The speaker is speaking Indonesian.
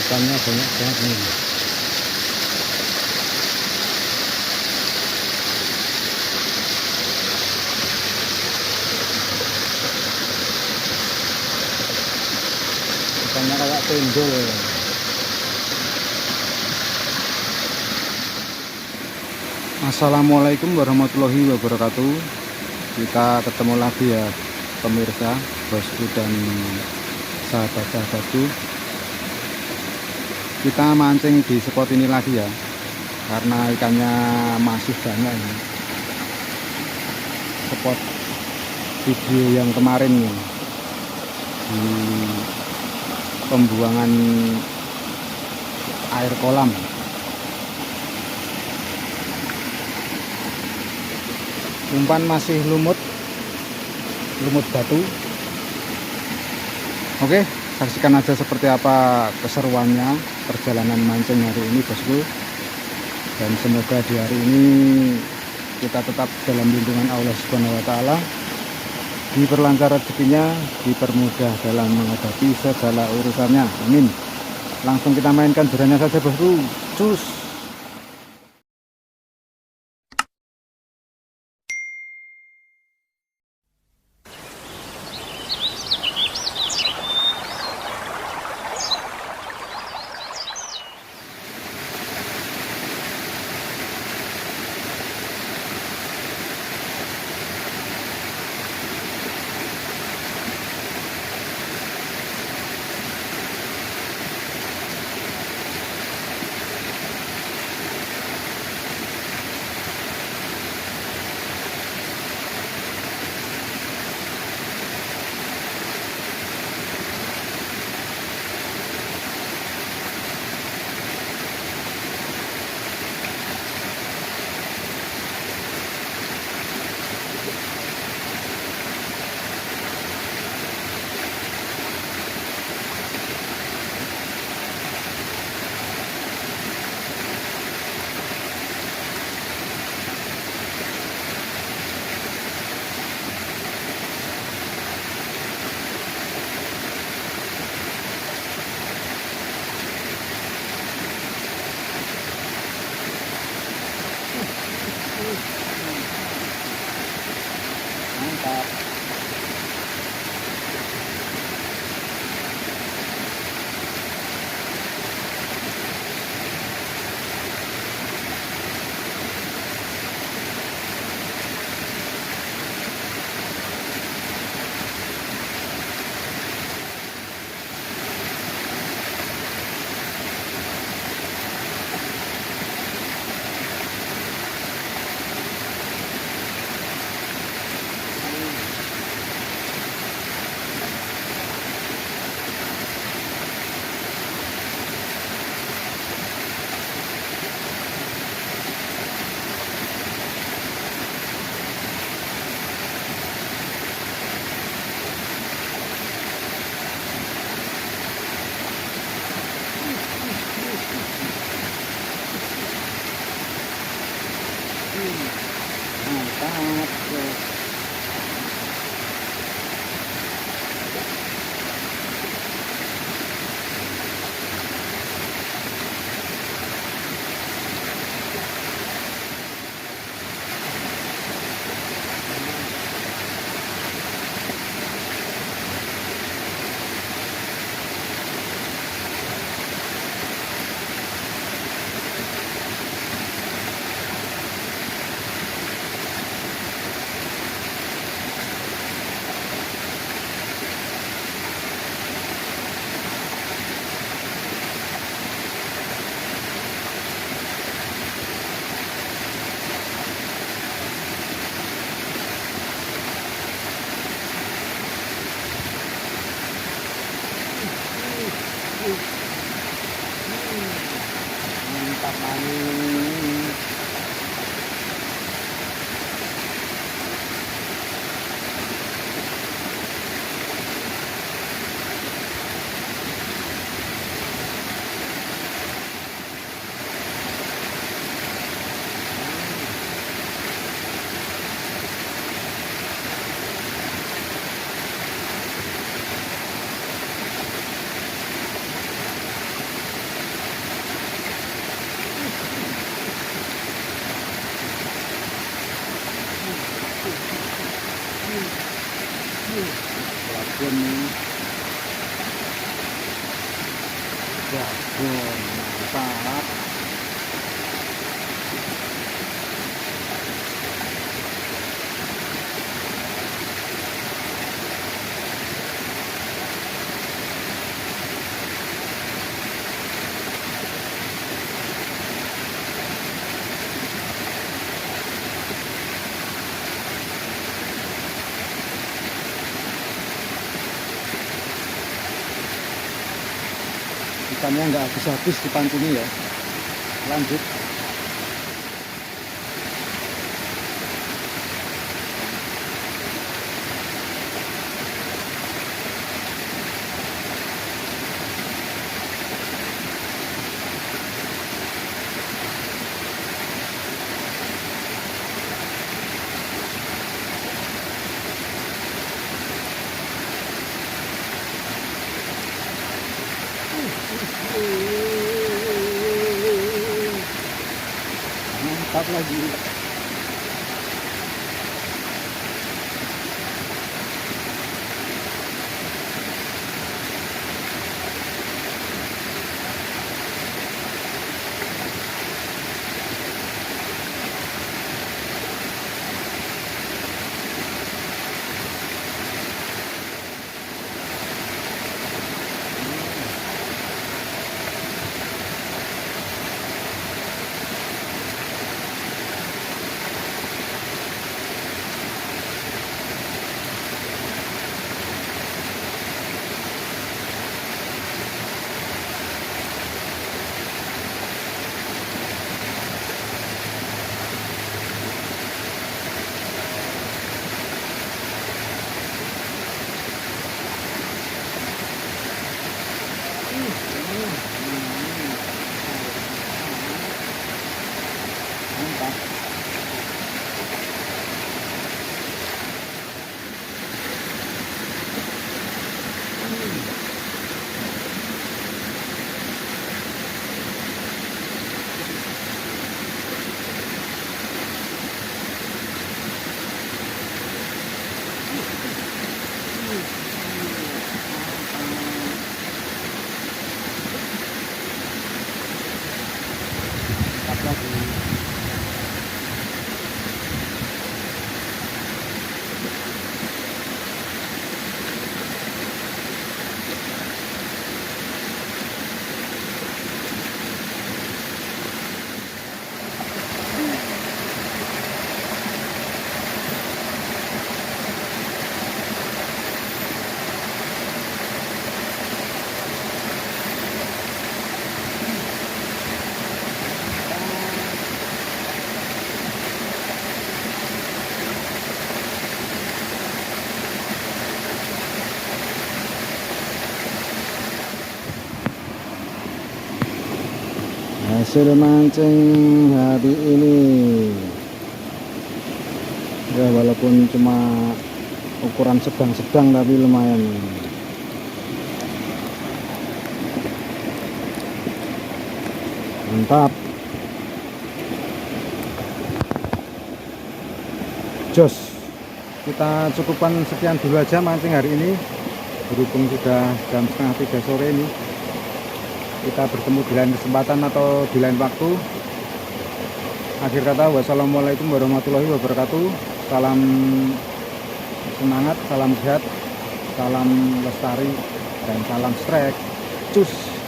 ikannya banyak banget nih. Ikannya kayak tenggel. Assalamualaikum warahmatullahi wabarakatuh. Kita ketemu lagi ya pemirsa, bosku dan sahabat-sahabatku. Kita mancing di spot ini lagi ya, karena ikannya masih banyak ya. Spot video yang kemarin nih, di pembuangan air kolam. Umpan masih lumut batu. Oke, saksikan aja seperti apa keseruannya perjalanan mancing hari ini bosku. Dan semoga di hari ini kita tetap dalam lindungan Allah Subhanahu wa taala, diperlancar rezekinya, dipermudah dalam menghadapi segala urusannya. Amin. Langsung kita mainkan burannya saja bosku. Cus. Mantap. Mantap. Mantap manis. babon nih. Babon mantap. Ikannya nggak habis-habis dipancingnya ya. Lanjut. Mantap lagi. Mantap. Mantap lagi. Hasil mancing hari ini ya, walaupun cuma ukuran sedang-sedang tapi lumayan. Mantap. Jos. Kita cukupkan sekian dulu aja mancing hari ini, berhubung sudah jam 2:30 sore ini. Kita bertemu di lain kesempatan atau di lain waktu. Akhir kata, wassalamualaikum warahmatullahi wabarakatuh. Salam semangat, salam sehat, salam lestari, dan salam strike. Cus.